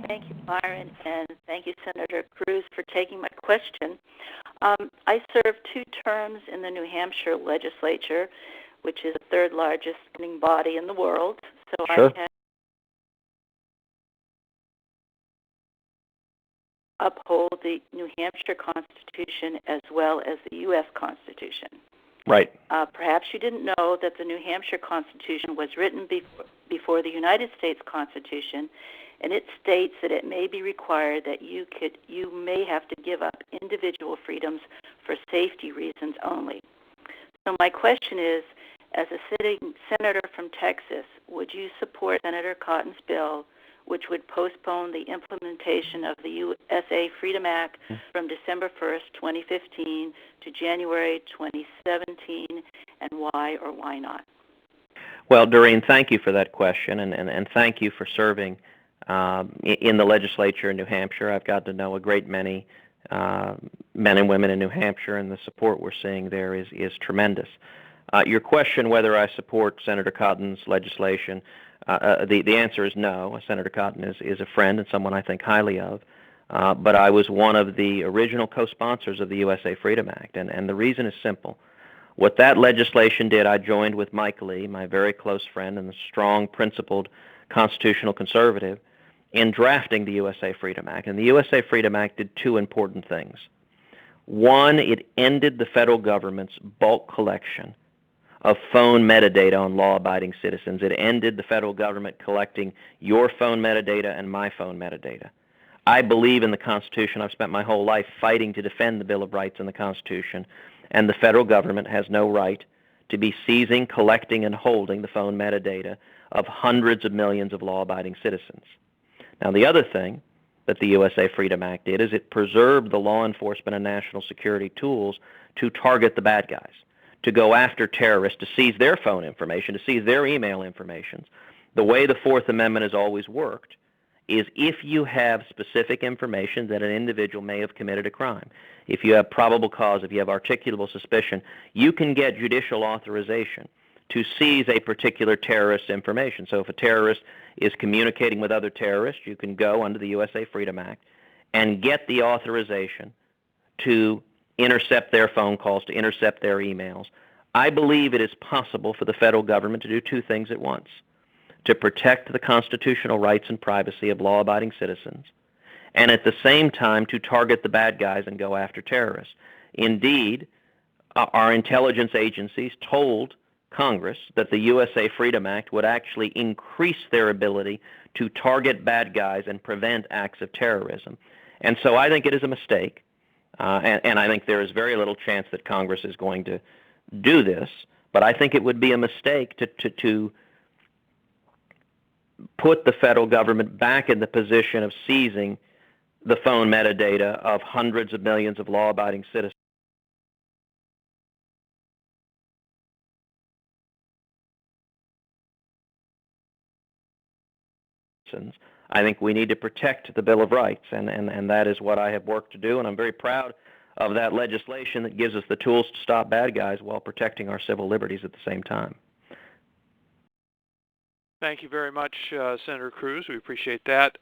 Thank you, Byron, and thank you, Senator Cruz, for taking my question. I served 2 terms in the New Hampshire legislature, which is the third largest governing body in the world. So Sure. I had to uphold the New Hampshire Constitution as well as the U.S. Constitution. Right. Perhaps you didn't know that the New Hampshire Constitution was written before the United States Constitution, and it states that it may be required that you may have to give up individual freedoms for safety reasons only. So my question is, as a sitting senator from Texas, would you support Senator Cotton's bill, which would postpone the implementation of the USA Freedom Act from December 1st, 2015 to January 2017, and why or why not? Well, Doreen, thank you for that question, and thank you for serving in the legislature in New Hampshire. I've got to know a great many men and women in New Hampshire, and the support we're seeing there is tremendous. Your question whether I support Senator Cotton's legislation, the answer is no. Senator Cotton is a friend and someone I think highly of, but I was one of the original co-sponsors of the USA Freedom Act, and the reason is simple. What that legislation did, I joined with Mike Lee, my very close friend and a strong, principled constitutional conservative, in drafting the USA Freedom Act. And the USA Freedom Act did 2 important things. One, it ended the federal government's bulk collection of phone metadata on law-abiding citizens. It ended the federal government collecting your phone metadata and my phone metadata. I believe in the Constitution. I've spent my whole life fighting to defend the Bill of Rights and the Constitution, and the federal government has no right to be seizing, collecting, and holding the phone metadata of hundreds of millions of law-abiding citizens. Now, the other thing that the USA Freedom Act did is it preserved the law enforcement and national security tools to target the bad guys, to go after terrorists, to seize their phone information, to seize their email information. The way the Fourth Amendment has always worked is if you have specific information that an individual may have committed a crime, if you have probable cause, if you have articulable suspicion, you can get judicial authorization to seize a particular terrorist's information. So if a terrorist is communicating with other terrorists, you can go under the USA Freedom Act and get the authorization to intercept their phone calls, to intercept their emails. I believe it is possible for the federal government to do 2 things at once: to protect the constitutional rights and privacy of law-abiding citizens, and at the same time to target the bad guys and go after terrorists. Indeed, our intelligence agencies told Congress that the USA Freedom Act would actually increase their ability to target bad guys and prevent acts of terrorism. And so I think it is a mistake, and I think there is very little chance that Congress is going to do this, but I think it would be a mistake to put the federal government back in the position of seizing the phone metadata of hundreds of millions of law-abiding citizens. I think we need to protect the Bill of Rights, and that is what I have worked to do, and I'm very proud of that legislation that gives us the tools to stop bad guys while protecting our civil liberties at the same time. Thank you very much, Senator Cruz. We appreciate that.